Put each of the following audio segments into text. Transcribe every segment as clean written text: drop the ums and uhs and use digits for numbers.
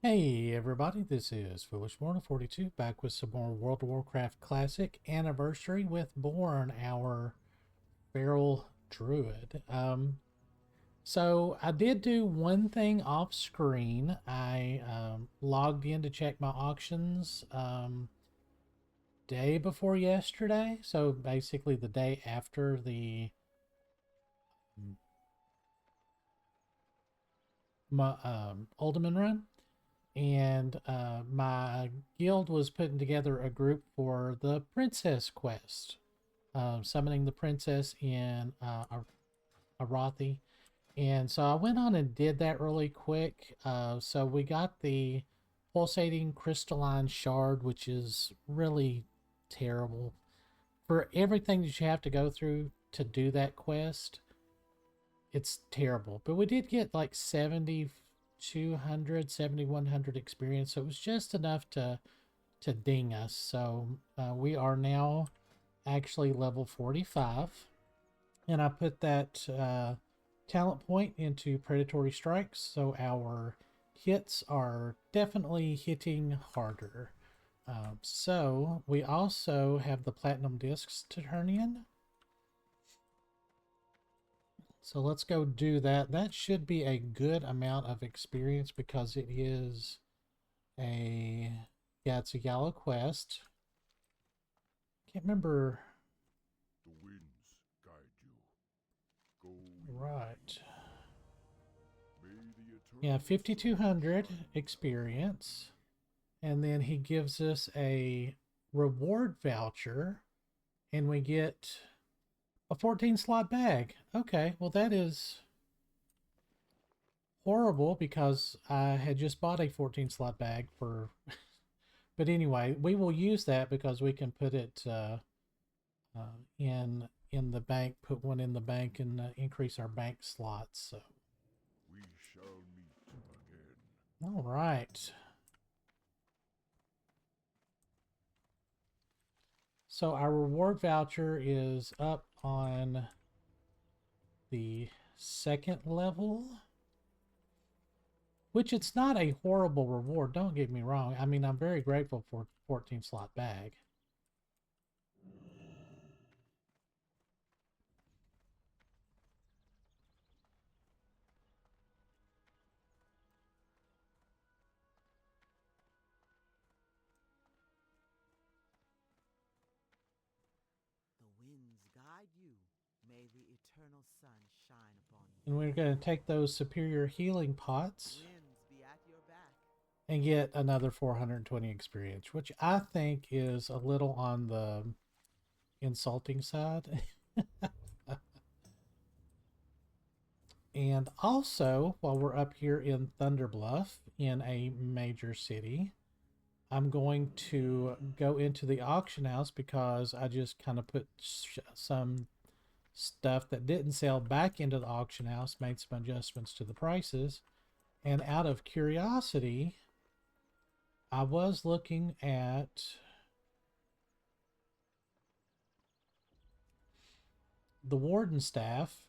Hey everybody, this is Foolish Born 42 back with some more World of Warcraft Classic Anniversary with Born, our feral druid. So I did do one thing off screen. I logged in to check my auctions day before yesterday, so basically the day after the Ultimate run. And my guild was putting together a group for the princess quest, summoning the princess in Arathi. And so I went on and did that really quick. So we got the pulsating crystalline shard, which is really terrible for everything that you have to go through to do that quest. It's terrible, but we did get like 7,200, 7,100 experience, so it was just enough to ding us. So we are now actually level 45, and I put that talent point into predatory strikes, so our hits are definitely hitting harder. So we also have the platinum discs to turn in. So let's go do that. That should be a good amount of experience because it is a, yeah, it's a yellow quest. Can't remember. The winds guide you. Go Right. may the Yeah, eternal 5,200 experience. And then he gives us a reward voucher and we get a 14 slot bag. Okay, well, that is horrible because I had just bought a 14 slot bag for. But anyway, we will use that because we can put it in the bank, put one in the bank, and increase our bank slots. So, we shall meet again. all right. So our reward voucher is up on the second level, which it's not a horrible reward. Don't get me wrong. I mean, I'm very grateful for 14 slot bag. The winds guide you. May the eternal sun shine upon And you. we're going to take those superior healing pots Winds be at your back. and get another 420 experience, which I think is a little on the insulting side. And also, while we're up here in Thunder Bluff, in a major city, I'm going to go into the auction house because I just kind of put some stuff that didn't sell back into the auction house, made some adjustments to the prices. And out of curiosity, I was looking at the Warden staff,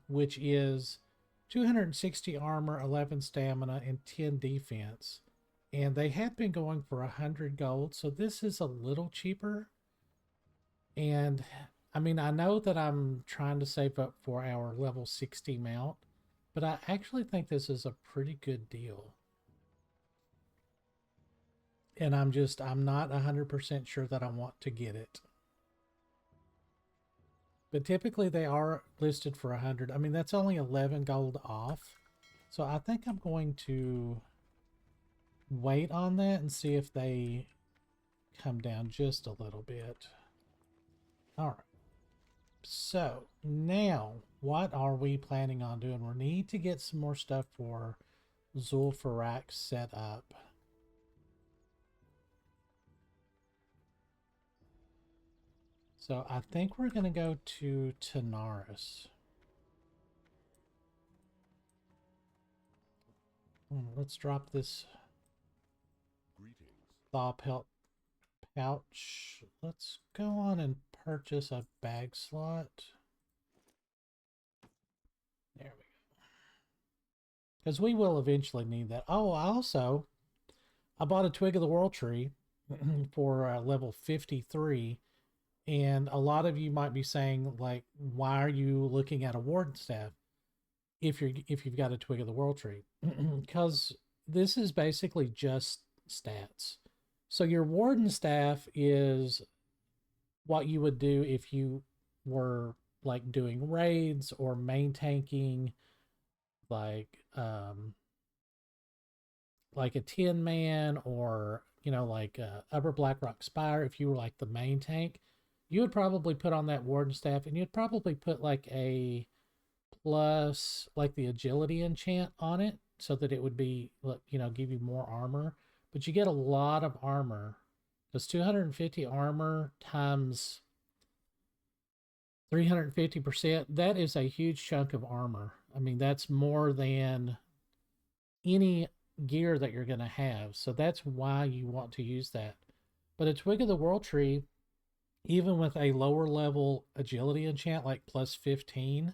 which is 260 armor, 11 stamina, and 10 defense. And they had been going for 100 gold, so this is a little cheaper. And I mean, I know that I'm trying to save up for our level 60 mount, but I actually think this is a pretty good deal. And I'm not 100% sure that I want to get it. But typically they are listed for 100. I mean, that's only 11 gold off. So I think I'm going to wait on that and see if they come down just a little bit. All right. So now what are we planning on doing? We need to get some more stuff for Zul'Farrak set up. So I think we're going to go to Tanaris. Let's drop this Greetings. thaw pelt pouch. Let's go on and purchase a bag slot. There we go. because we will eventually need that. Oh, I bought a Twig of the World Tree for level 53, and a lot of you might be saying, like, why are you looking at a Warden staff if you've got a Twig of the World Tree? Because this is basically just stats. So your Warden staff is what you would do if you were like doing raids or main tanking, like like a Tin Man, or like Upper Blackrock Spire. If you were like the main tank, you would probably put on that Warden staff, and you'd probably put like a plus like the agility enchant on it, so that it would be, give you more armor. But you get a lot of armor, because 250 armor times 350%, that is a huge chunk of armor. I mean, that's more than any gear that you're going to have. So that's why you want to use that. But a Twig of the World Tree, even with a lower level agility enchant like plus 15,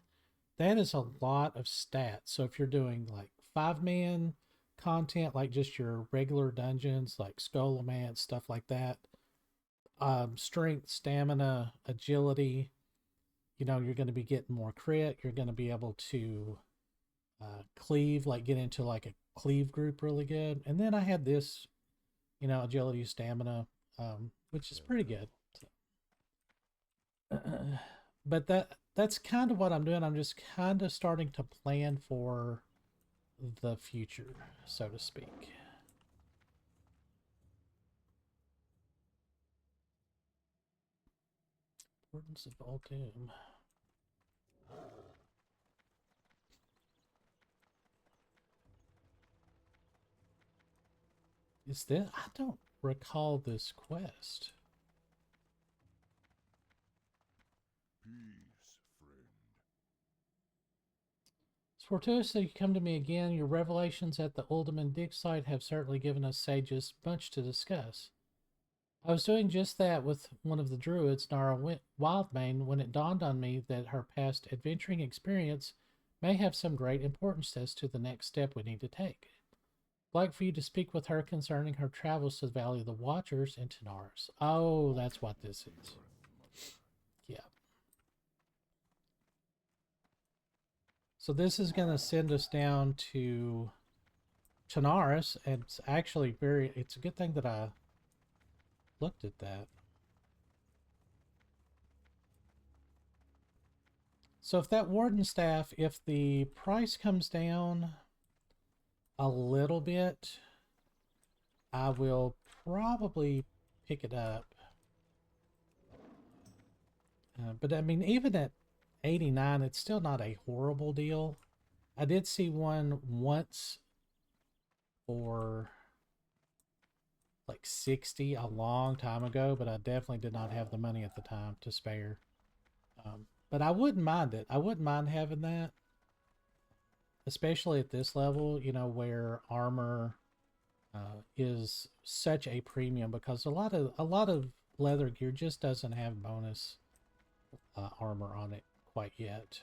that is a lot of stats. So if you're doing like 5-man content, like just your regular dungeons, like Skullomance, stuff like that, strength, stamina, agility, you're going to be getting more crit. You're going to be able to cleave, like get into like a cleave group really good. And then I had this, agility, stamina, which is pretty good. But that's kind of what I'm doing. I'm just kind of starting to plan for the future, so to speak. Importance of all doom. Is this? I don't recall this quest. Peace, friend. It's fortuitous that you come to me again. Your revelations at the Uldaman dig site have certainly given us sages much to discuss. I was doing just that with one of the druids, Nara Wildmane, when it dawned on me that her past adventuring experience may have some great importance as to the next step we need to take. I'd like for you to speak with her concerning her travels to the Valley of the Watchers in Tanaris. Oh, that's what this is. Yeah. So this is going to send us down to Tanaris, and it's actually it's a good thing that I looked at that. So if that Warden staff, if the price comes down a little bit, I will probably pick it up. But I mean, even at 89, it's still not a horrible deal. I did see one once for like 60 a long time ago, but I definitely did not have the money at the time to spare. But I wouldn't mind it. I wouldn't mind having that, especially at this level, where armor is such a premium, because a lot of leather gear just doesn't have bonus armor on it quite yet.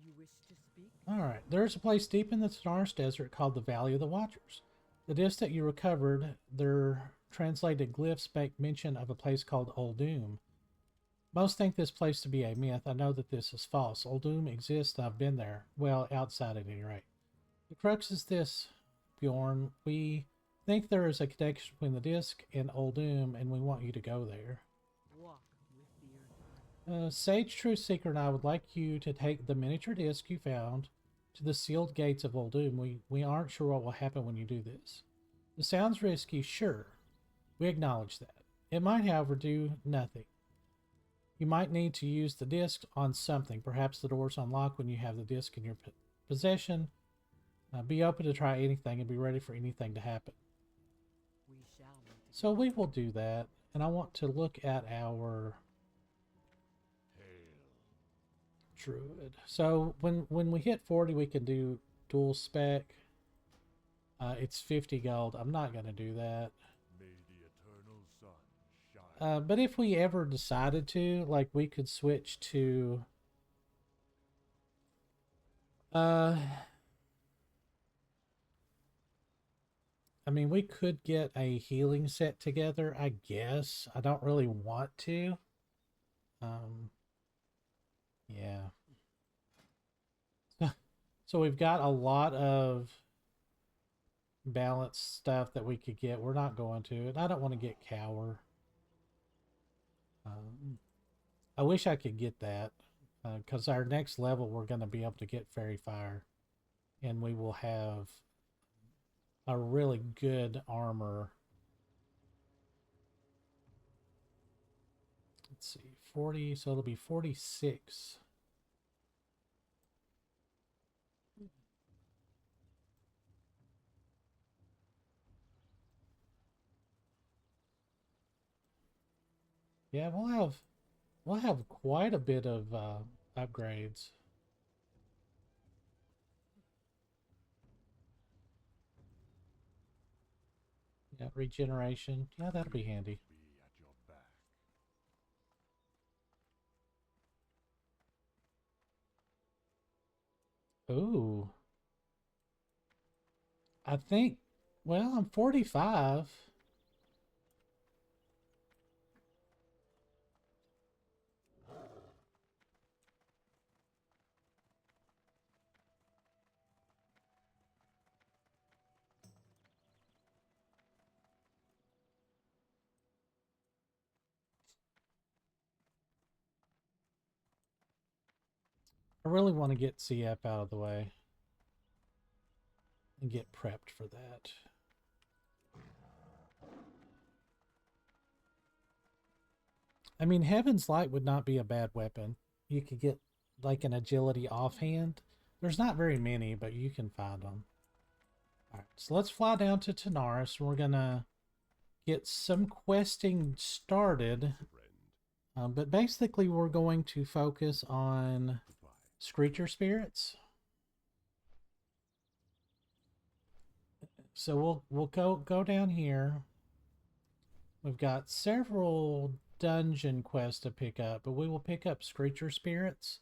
You wish to speak? Alright, there's a place deep in the Tanaris Desert called the Valley of the Watchers. The discs that you recovered, their translated glyphs make mention of a place called Uldum. Most think this place to be a myth. I know that this is false. Uldum exists, and I've been there. Well, outside at any rate. The crux is this, Bjorn. We think there is a connection between the disc and Uldum, and we want you to go there. Walk with the earth. Sage Truth Seeker and I would like you to take the miniature disc you found to the sealed gates of Uldum. We aren't sure what will happen when you do this. It sounds risky, sure. We acknowledge that. It might, however, do nothing. You might need to use the disc on something. Perhaps the doors unlock when you have the disc in your possession. Be open to try anything and be ready for anything to happen. We shall meet again. So we will do that. And I want to look at our Druid. So when we hit 40, we can do dual spec. It's 50 gold. I'm not going to do that. May the eternal sun shine. But if we ever decided to, like, we could switch to Uh, I mean, we could get a healing set together, I guess. I don't really want to. Um, yeah. So we've got a lot of balanced stuff that we could get. We're not going to, and I don't want to get Cower. I wish I could get that, because our next level we're going to be able to get Fairy Fire, and we will have a really good armor. Let's see, 40, so it'll be 46. Yeah, we'll have quite a bit of upgrades. Yeah, regeneration. Yeah, that'll be handy. Be at your back. Ooh. I think, well, I'm 45. I really want to get CF out of the way and get prepped for that. I mean, Heaven's Light would not be a bad weapon. You could get like an agility offhand. There's not very many, but you can find them. All right, so let's fly down to Tanaris. We're gonna get some questing started. But basically, we're going to focus on Screecher Spirits. So we'll go down here. We've got several dungeon quests to pick up, but we will pick up Screecher Spirits,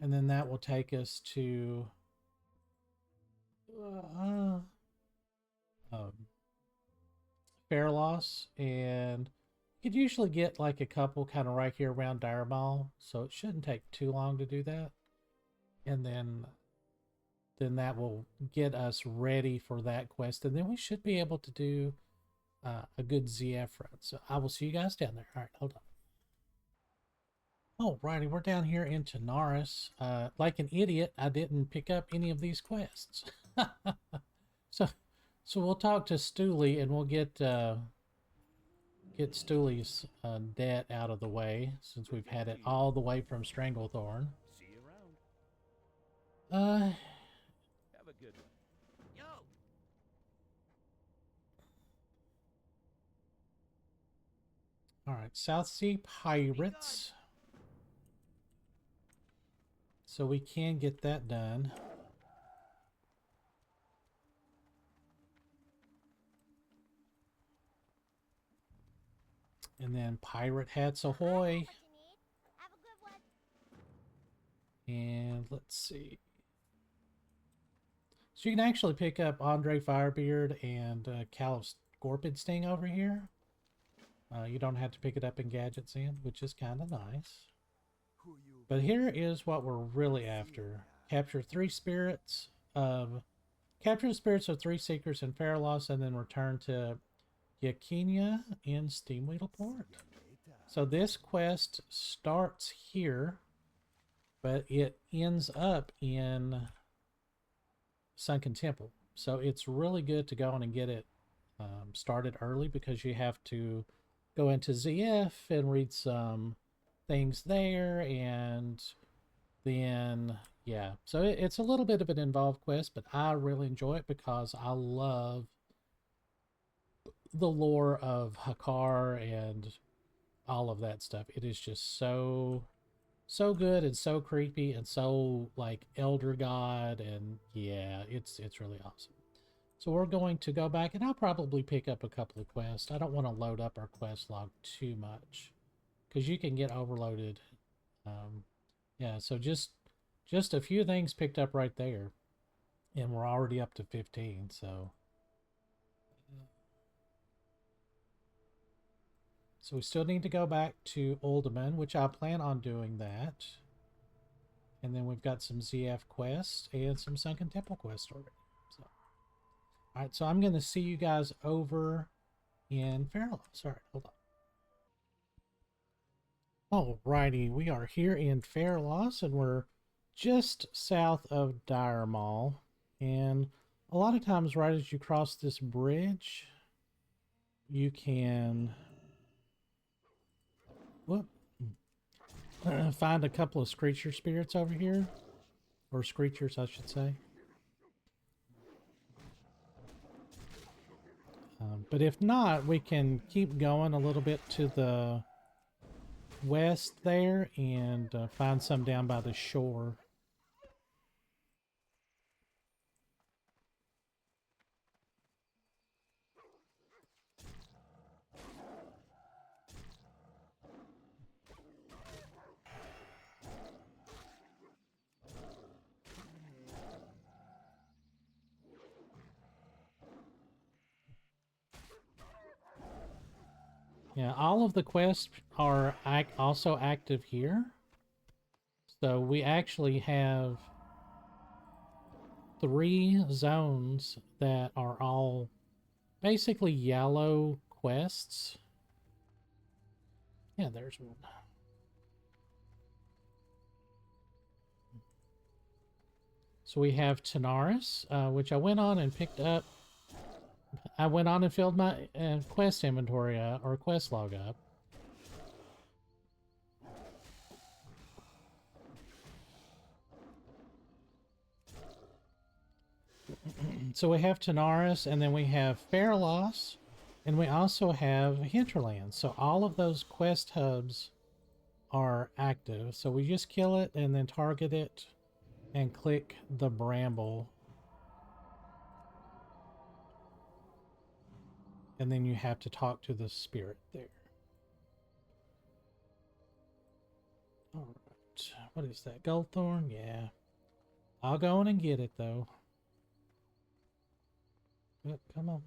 and then that will take us to Fair Loss, and you could usually get like a couple kind of right here around Dire Mall, so it shouldn't take too long to do that. And then that will get us ready for that quest, and then we should be able to do a good ZF run. So I will see you guys down there. All right, hold on. Alrighty, we're down here in Tanaris. Like an idiot, I didn't pick up any of these quests. so we'll talk to Stooley, and we'll get Stooley's debt out of the way, since we've had it all the way from Stranglethorn. See you around. Uh, Have a good one. Yo! all right, South Sea Pirates. So we can get that done. And then Pirate Hats Ahoy. And let's see. So you can actually pick up Andre Firebeard and Caliph Scorpion Sting over here. You don't have to pick it up in Gadgets End, which is kind of nice. But here is what we're really after. Capture 3 spirits of... Capture the spirits of 3 seekers in Fairloss, and then return to Yakinia in Steamweedle Port. So this quest starts here, but it ends up in Sunken Temple. So it's really good to go on and get it started early, because you have to go into ZF and read some things there, and then yeah, so it's a little bit of an involved quest, but I really enjoy it because I love the lore of Hakar and all of that stuff. It is just so good and so creepy and so like Elder God, and yeah, it's really awesome. So we're going to go back, and I'll probably pick up a couple of quests. I don't want to load up our quest log too much, because you can get overloaded. Yeah, so just just a few things picked up right there. And we're already up to 15, so... So we still need to go back to Uldaman, which I plan on doing that. And then we've got some ZF quests and some Sunken Temple quests already. So. Alright, so I'm going to see you guys over in Fairloss. Alright, hold on. Alrighty, we are here in Fairloss, and we're just south of Dire Mall. And a lot of times right as you cross this bridge, you can... Whoop. Find a couple of Screecher Spirits over here. Or Screechers, I should say. But if not, we can keep going a little bit to the west there and find some down by the shore. Yeah, all of the quests are also active here. So we actually have 3 zones that are all basically yellow quests. Yeah, there's one. So we have Tanaris, which I went on and picked up. I went on and filled my quest inventory or quest log up. So we have Tanaris, and then we have Fairloss, and we also have Hinterland. So all of those quest hubs are active. So we just kill it and then target it and click the bramble. And then you have to talk to the spirit there. Alright. What is that? Goldthorn? Yeah. I'll go in and get it, though. Yep, come on.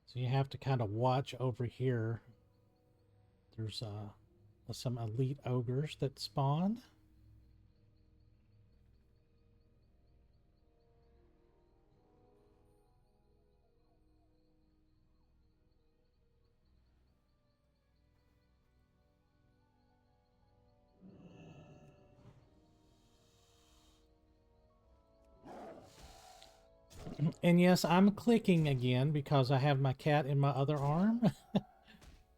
So you have to kind of watch over here. There's some elite ogres that spawn. And yes, I'm clicking again because I have my cat in my other arm.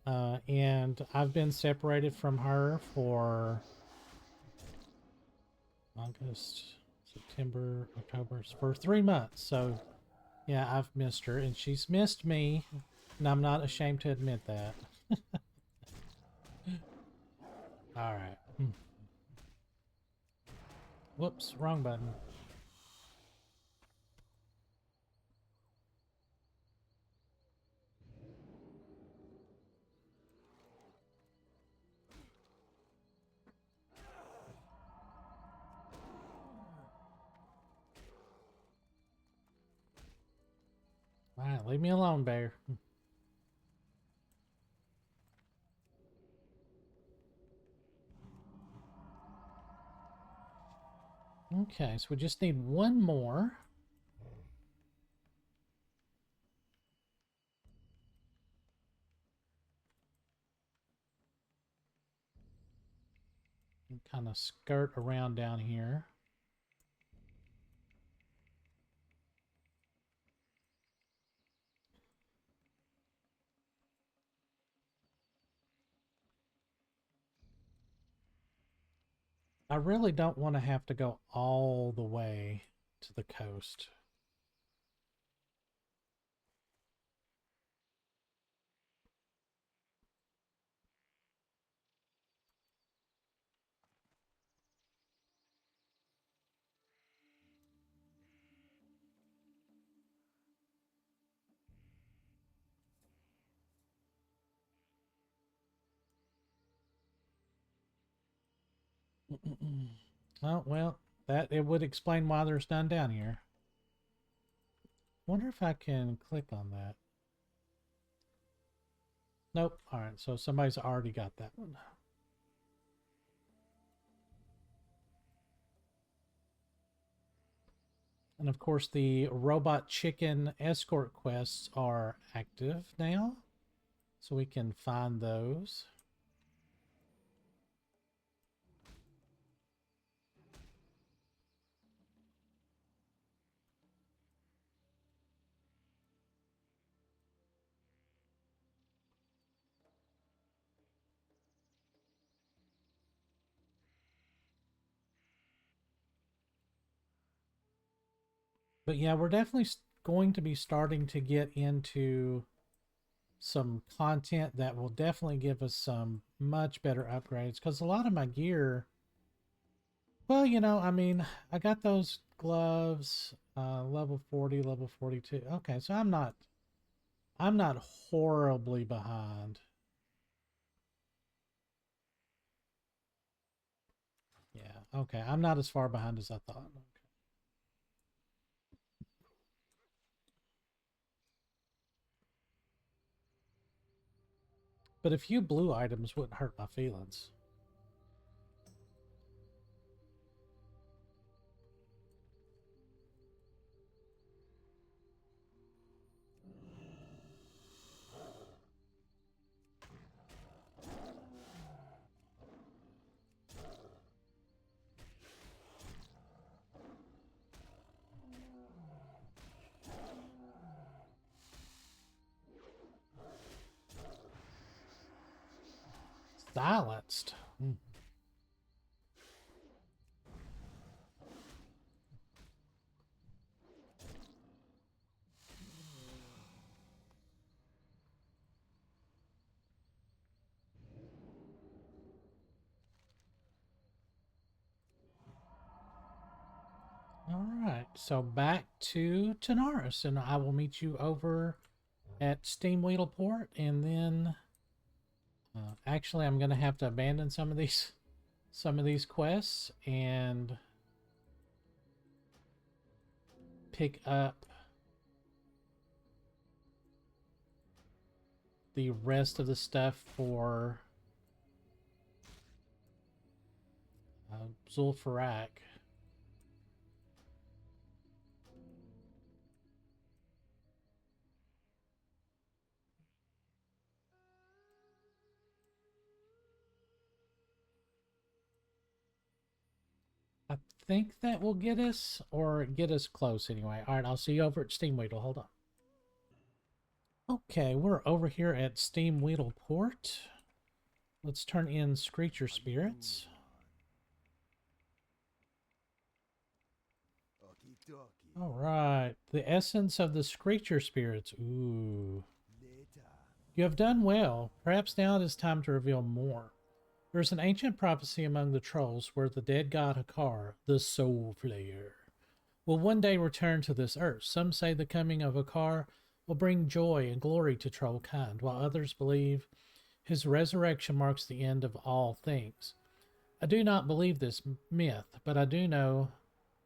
And I've been separated from her for August, September, October, for 3 months. So yeah, I've missed her and she's missed me, and I'm not ashamed to admit that. All right. Whoops, wrong button. All right, leave me alone, bear. Okay, so we just need one more. And kind of skirt around down here. I really don't want to have to go all the way to the coast. Oh, well, that it would explain why there's none down here. Wonder if I can click on that. Nope. All right, so somebody's already got that one. And of course, the robot chicken escort quests are active now, so we can find those. But yeah, we're definitely going to be starting to get into some content that will definitely give us some much better upgrades, because a lot of my gear, well, you know, I mean, I got those gloves, level 40, level 42. Okay, so I'm not horribly behind. Yeah, okay. I'm not as far behind as I thought. Okay. But a few blue items wouldn't hurt my feelings. Silenced. Hmm. All right, so back to Tanaris, and I will meet you over at Steam Weedleport, and then actually I'm going to have to abandon some of these quests and pick up the rest of the stuff for Zul'Farrak. I think that will get us, or get us close anyway. All right, I'll see you over at Steam Weedle. Hold on. Okay, we're over here at Steam Weedleport. Let's turn in Screecher Spirits. All right, the essence of the Screecher Spirits. Ooh. You have done well. Perhaps now it is time to reveal more. There is an ancient prophecy among the trolls where the dead god Hakar, the Soul Flayer, will one day return to this earth. Some say the coming of Hakar will bring joy and glory to troll kind, while others believe his resurrection marks the end of all things. I do not believe this myth, but I do know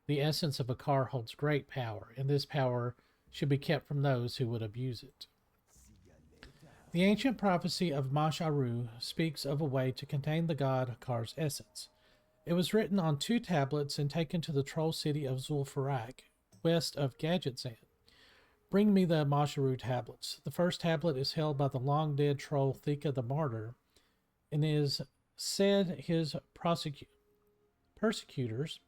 the essence of Hakar holds great power, and this power should be kept from those who would abuse it. The ancient prophecy of Masharu speaks of a way to contain the god Hakar's essence. It was written on 2 tablets and taken to the troll city of Zul'Farrak, west of Gadgetzan. Bring me the Masharu tablets. The first tablet is held by the long-dead troll Thika the Martyr, and is said his persecutors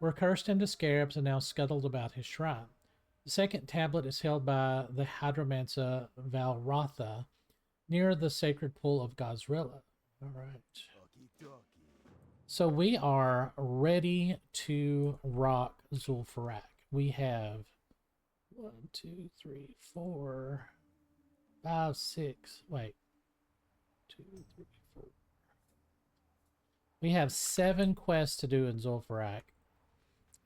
were cursed into scarabs and now scuttled about his shrine. The second tablet is held by the Hydromancer Valrotha, near the sacred pool of Gazrilla. All right. So we are ready to rock Zul'Farrak. We have 1, 2, 3, 4, 5, 6. Wait. 2, 3, 4. We have 7 quests to do in Zul'Farrak,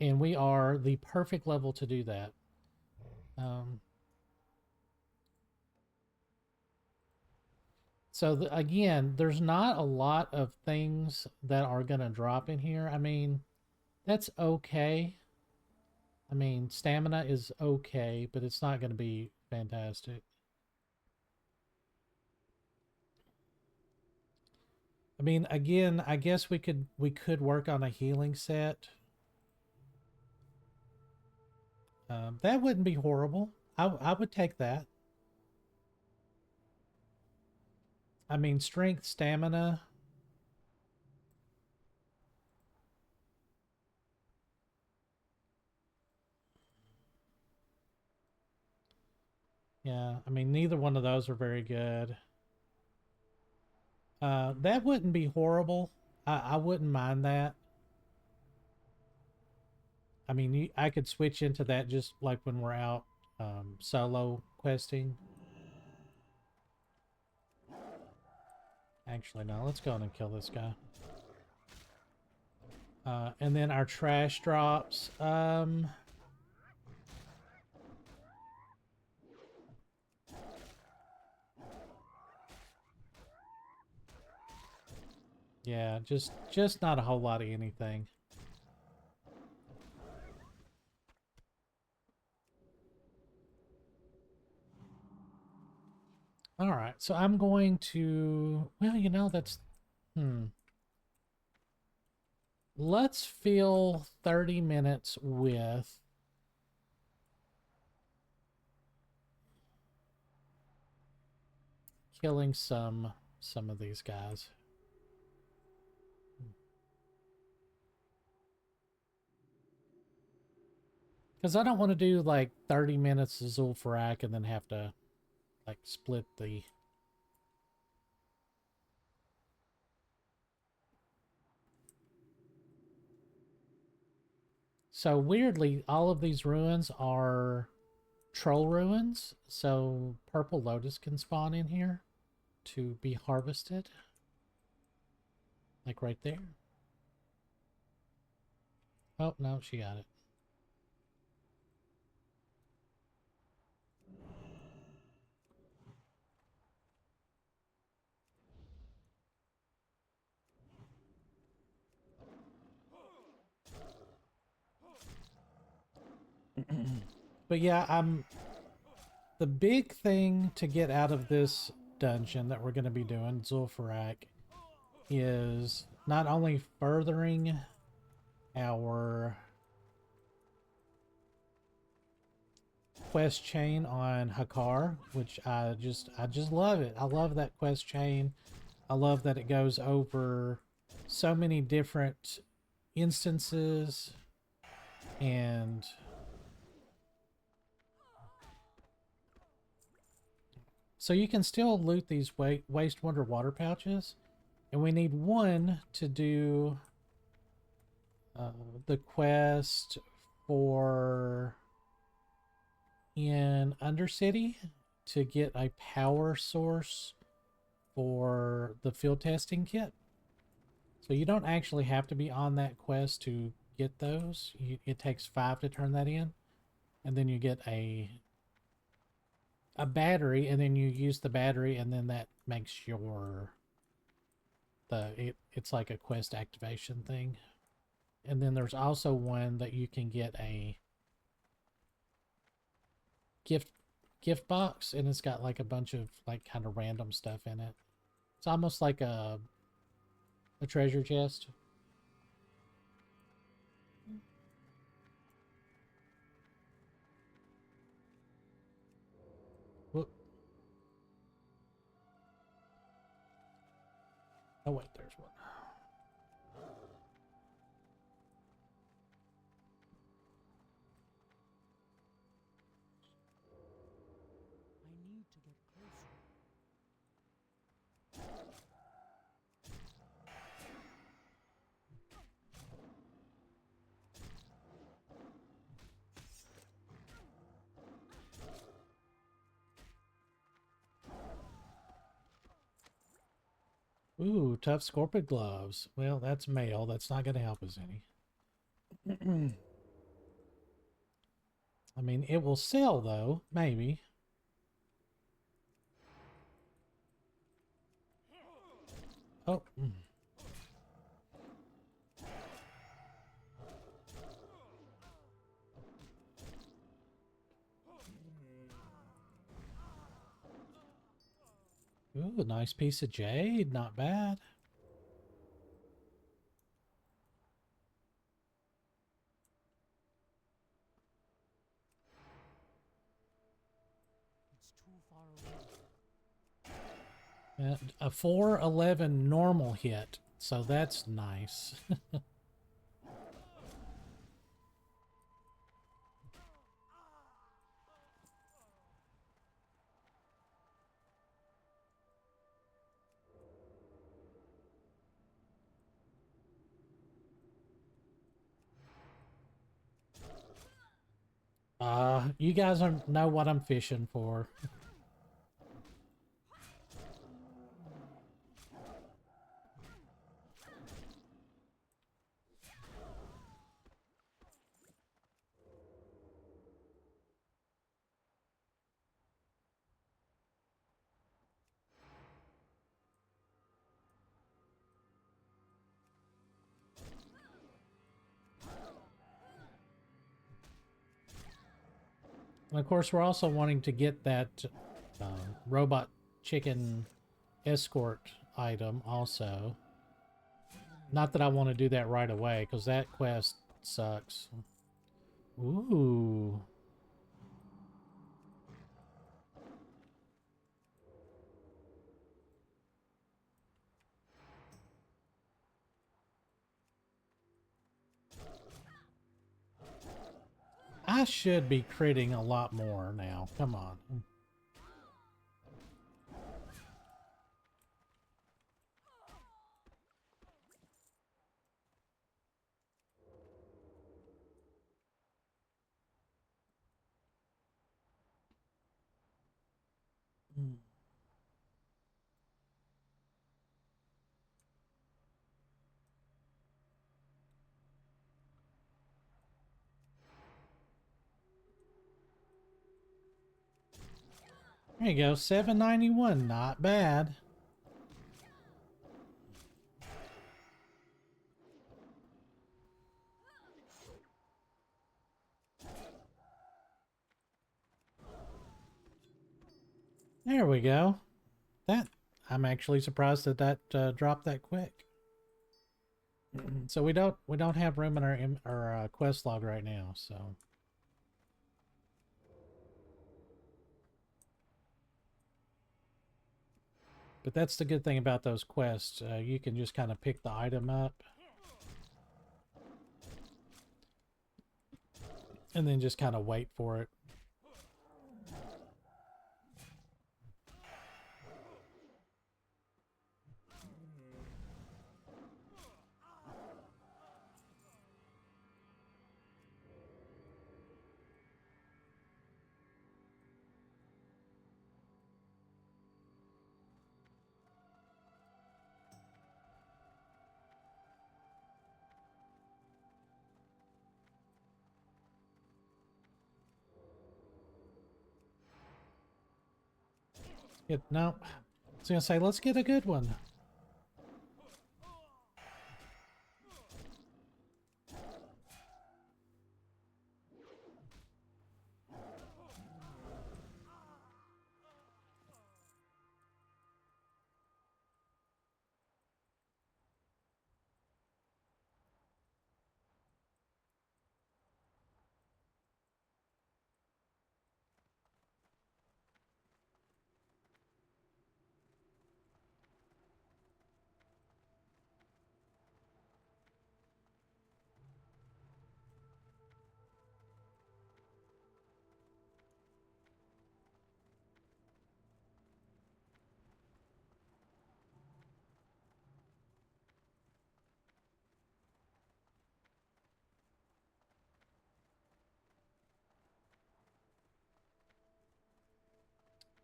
and we are the perfect level to do that. So again, there's not a lot of things that are going to drop in here. I mean, that's okay. I mean, stamina is okay, but it's not going to be fantastic. I mean, again, I guess we could work on a healing set. That wouldn't be horrible. I would take that. I mean, strength, stamina. Yeah, I mean, neither one of those are very good. That wouldn't be horrible. I wouldn't mind that. I mean, I could switch into that just like when we're out solo questing. Actually, no, let's go on and kill this guy. And then our trash drops. Yeah, just not a whole lot of anything. All right, so I'm going to, well, you know, that's, let's fill 30 minutes with killing some of these guys. Because I don't want to do like 30 minutes of Zul'Farrak and then have to like split the... So weirdly, all of these ruins are troll ruins. So purple lotus can spawn in here to be harvested. Like right there. Oh, no, she got it. But yeah, the big thing to get out of this dungeon that we're going to be doing, Zul'Farrak, is not only furthering our quest chain on Hakar, which I just love it. I love that quest chain. I love that it goes over so many different instances, and so you can still loot these Wastewander water pouches, and we need one to do the quest for in Undercity to get a power source for the field testing kit. So you don't actually have to be on that quest to get those. It takes 5 to turn that in, and then you get a battery, and then you use the battery, and then that makes your it's like a quest activation thing. And then there's also one that you can get a gift box, and it's got like a bunch of like kind of random stuff in it. It's almost like a treasure chest. Whoop. Oh wait, there's one. I need to get closer. Ooh, tough scorpion gloves. Well, that's male. That's not going to help us any. I mean, it will sell though, maybe. Oh. Ooh, a nice piece of jade. Not bad. It's too far away. A 411 normal hit. So that's nice. You guys know what I'm fishing for. And of course, we're also wanting to get that robot chicken escort item also. Not that I want to do that right away, because that quest sucks. Ooh. I should be critting a lot more now. Come on. Mm. There you go, 791, not bad. There we go. I'm actually surprised that dropped that quick. So we don't have room in our quest log right now, so. But that's the good thing about those quests. You can just kind of pick the item up. And then just kind of wait for it. No. I was going to say, let's get a good one.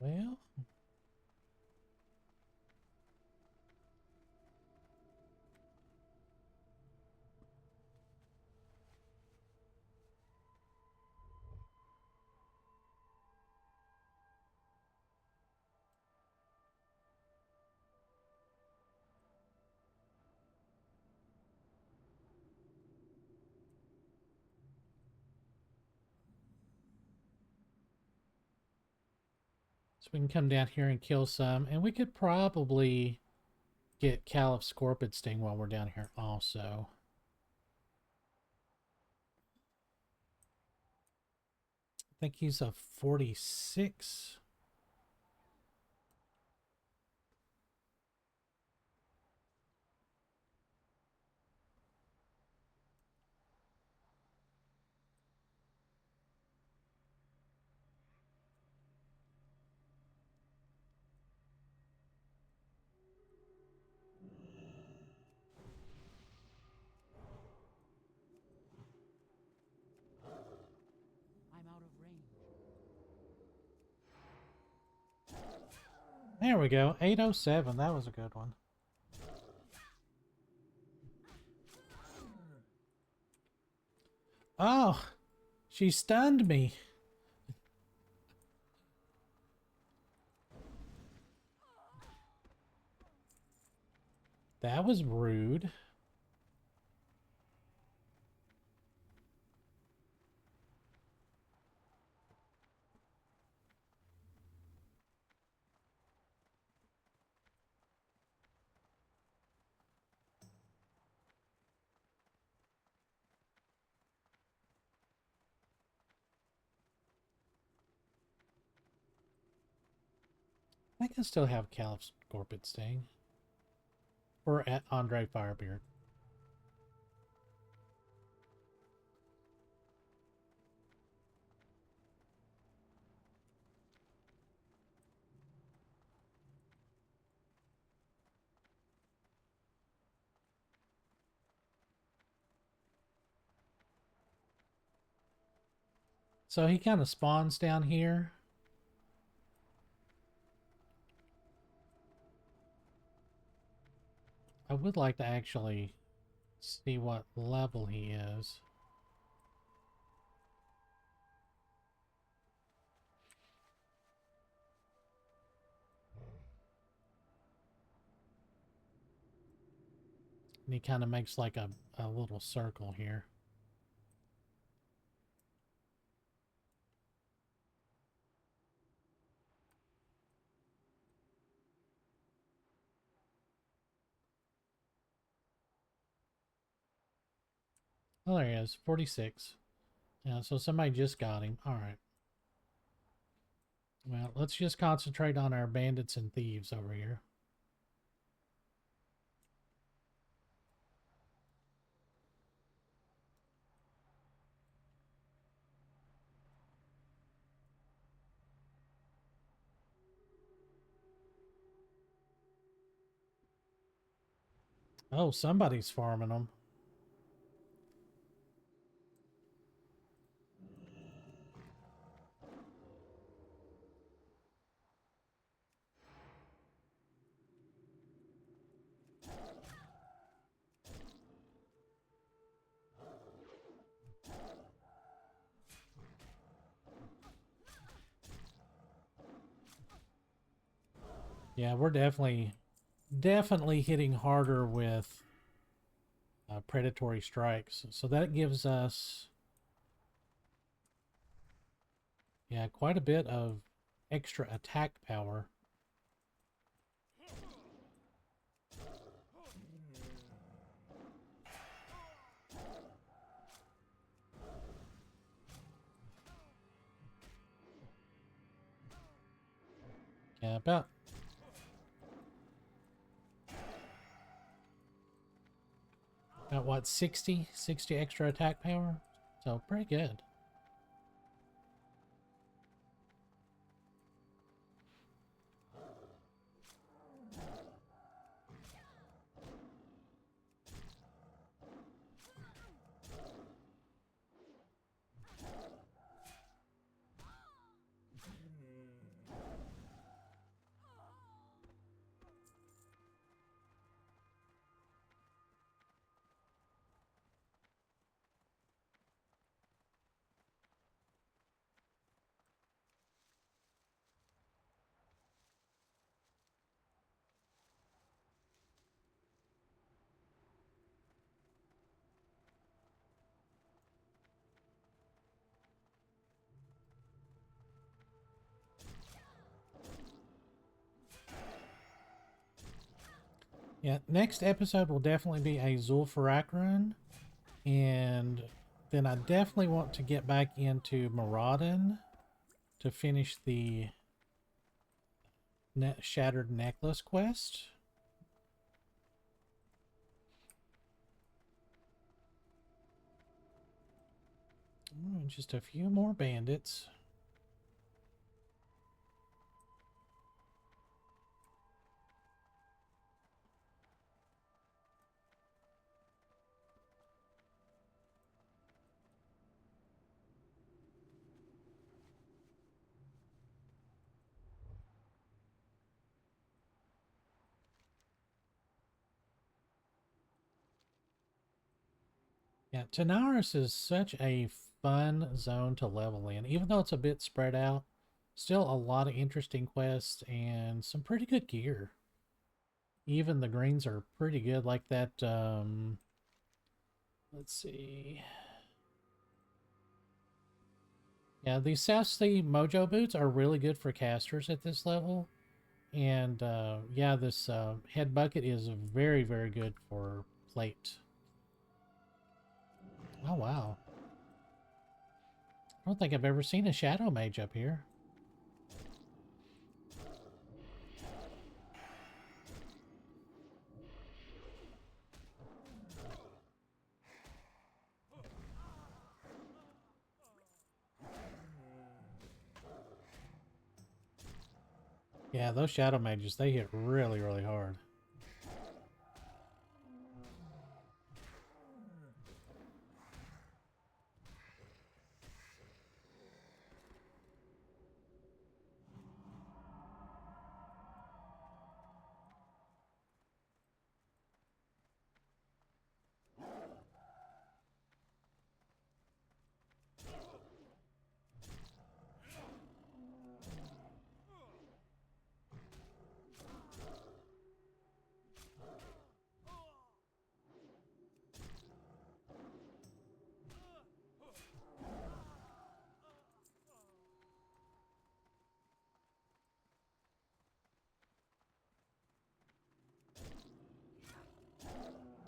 Well, So we can come down here and kill some. And we could probably get Caliph Scorpid Sting while we're down here also. I think he's a 46. I'm out of range. There we go. 807. That was a good one. Oh, she stunned me. That was rude. I can still have Caliph Scorpid Sting. Or at Andre Firebeard. So he kind of spawns down here. I would like to actually see what level he is. And he kind of makes like a little circle here. Oh, there he is, 46. Yeah, so somebody just got him. All right. Well, let's just concentrate on our bandits and thieves over here. Oh, somebody's farming them. Yeah, we're definitely hitting harder with predatory strikes. So that gives us, yeah, quite a bit of extra attack power. Yeah, about what, 60 extra attack power? So pretty good. Yeah, next episode will definitely be a Zul'Farrak run, and then I definitely want to get back into Maraudon to finish the Shattered Necklace quest. Just a few more bandits. Yeah, Tanaris is such a fun zone to level in. Even though it's a bit spread out, still a lot of interesting quests and some pretty good gear. Even the greens are pretty good, like that, let's see. Yeah, these South Sea Mojo boots are really good for casters at this level. And yeah, this head bucket is very, very good for plate. Oh, wow. I don't think I've ever seen a Shadow Mage up here. Yeah, those Shadow Mages, they hit really, really hard.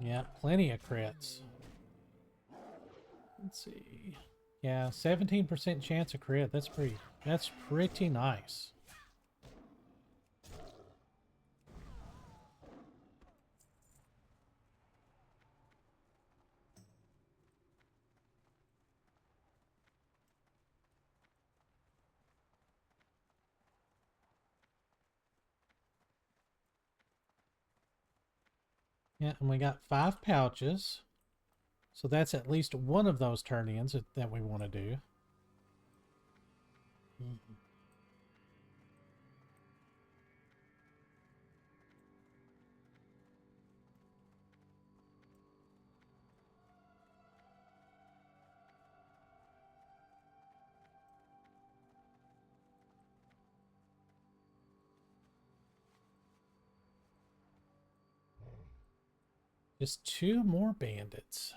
Yeah, plenty of crits. Let's see. Yeah, 17% chance of crit. That's pretty nice. Yeah, and we got 5 pouches. So that's at least one of those turn-ins that we want to do. Mhm. Just 2 more bandits.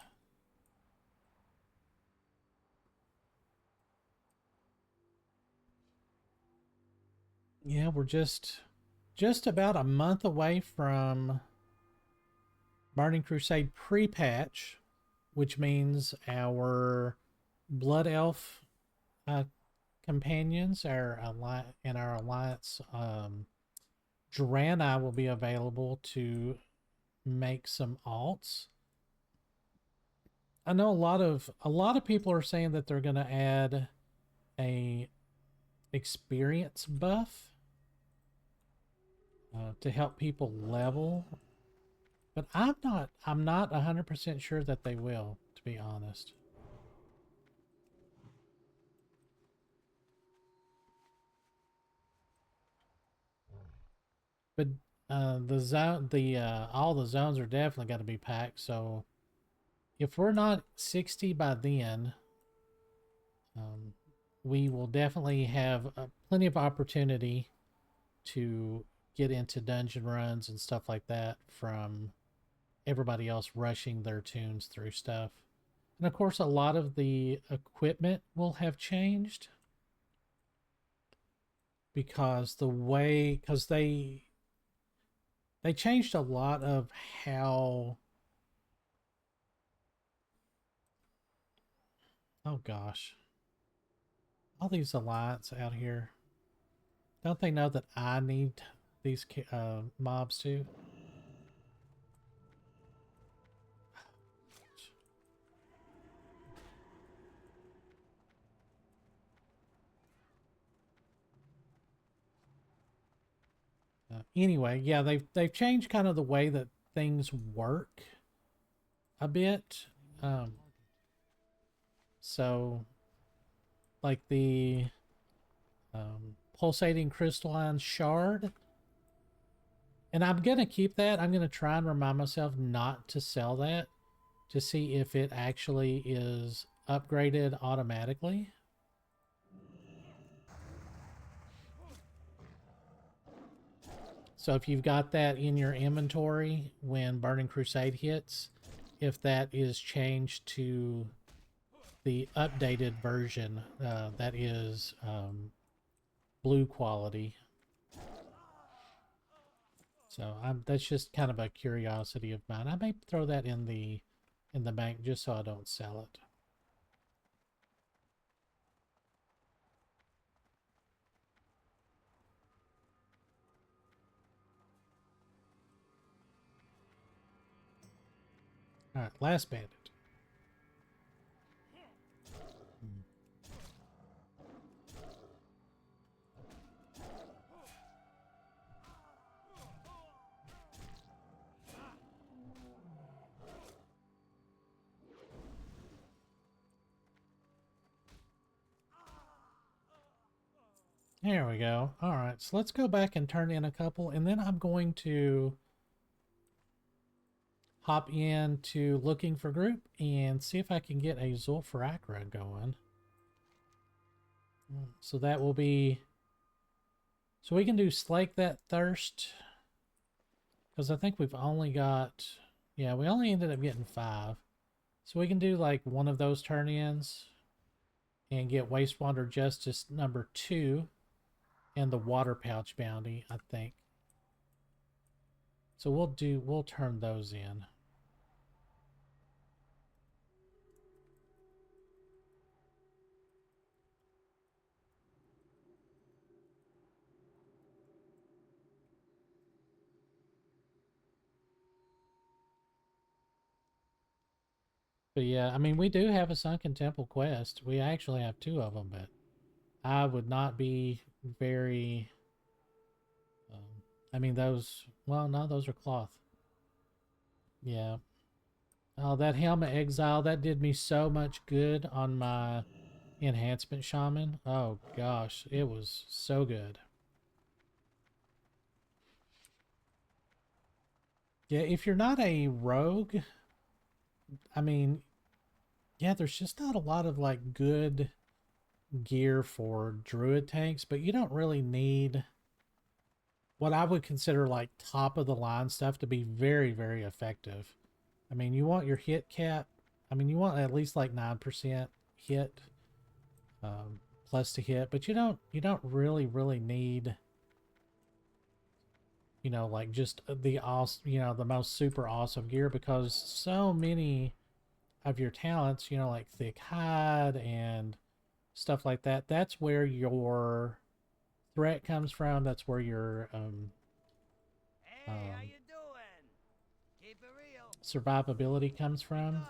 Yeah, we're just about a month away from Burning Crusade pre-patch, which means our Blood Elf companions, our alliance, Draenei will be available to make some alts. I know a lot of people are saying that they're going to add a experience buff to help people level, but I'm not 100% sure that they will, to be honest. But all the zones are definitely got to be packed. So if we're not 60 by then, um, we will definitely have plenty of opportunity to get into dungeon runs and stuff like that from everybody else rushing their tunes through stuff. And of course, a lot of the equipment will have changed because because They changed a lot of how... Oh gosh. All these alliance out here. Don't they know that I need these mobs too? Anyway, yeah, they've changed kind of the way that things work a bit. So, like the pulsating crystalline shard, and I'm gonna keep that. I'm gonna try and remind myself not to sell that to see if it actually is upgraded automatically. So if you've got that in your inventory when Burning Crusade hits, if that is changed to the updated version, that is blue quality. So that's just kind of a curiosity of mine. I may throw that in the bank just so I don't sell it. All right, last bandit. There we go. All right, so let's go back and turn in a couple, and then I'm going to hop into looking for group and see if I can get a Zul'Farrakra going. So that will be... So we can do Slake That Thirst, because I think we've only got... Yeah, we only ended up getting 5. So we can do like one of those turn-ins and get Wastewander Justice number 2 and the Water Pouch Bounty, I think. So we'll turn those in. But yeah, I mean, we do have a Sunken Temple quest. We actually have 2 of them, but I would not be very... I mean, those... Well, no, those are cloth. Yeah. Oh, that Helmet Exile, that did me so much good on my Enhancement Shaman. Oh, gosh. It was so good. Yeah, if you're not a rogue... I mean, yeah, there's just not a lot of, like, good gear for Druid tanks, but you don't really need what I would consider, like, top-of-the-line stuff to be very, very effective. I mean, you want your hit cap. I mean, you want at least, like, 9% hit, plus to hit, but you don't really, really need... You know, like just the the most super awesome gear, because so many of your talents, you know, like thick hide and stuff like that, that's where your threat comes from. That's where your Hey, how you doing? Keep it real. survivability comes from.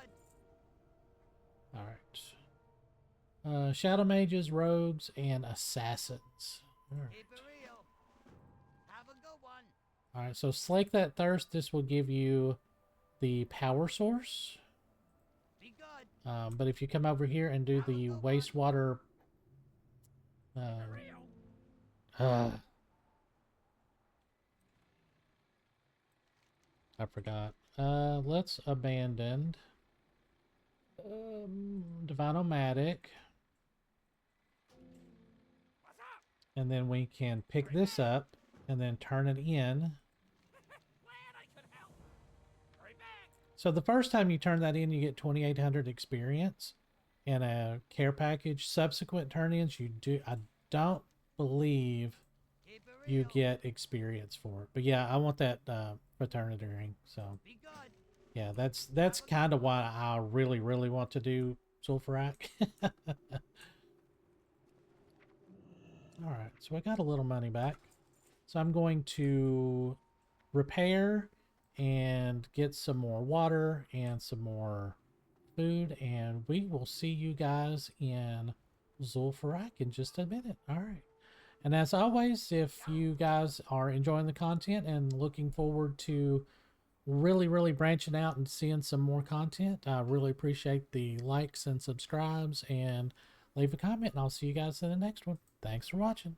All right. Shadow mages, rogues, and assassins. All right. Keep it real. Have a good one. All right, so Slake That Thirst, this will give you the power source. Be good. But if you come over here and do the wastewater... I forgot. Let's abandon Divine-O-Matic. And then we can pick this up and then turn it in. So the first time you turn that in, you get 2,800 experience and a care package. Subsequent turn-ins, you do... I don't believe you get experience for it. But yeah, I want that fraternity ring. So Be good. yeah, that's kind of why I really want to do Sulfurak. All right, so I got a little money back. So I'm going to repair and get some more water and some more food, and we will see you guys in Zul'Farrak in just a minute. All right. And as always, if you guys are enjoying the content and looking forward to really branching out and seeing some more content, I really appreciate the likes and subscribes, and leave a comment, and I'll see you guys in the next one. Thanks for watching.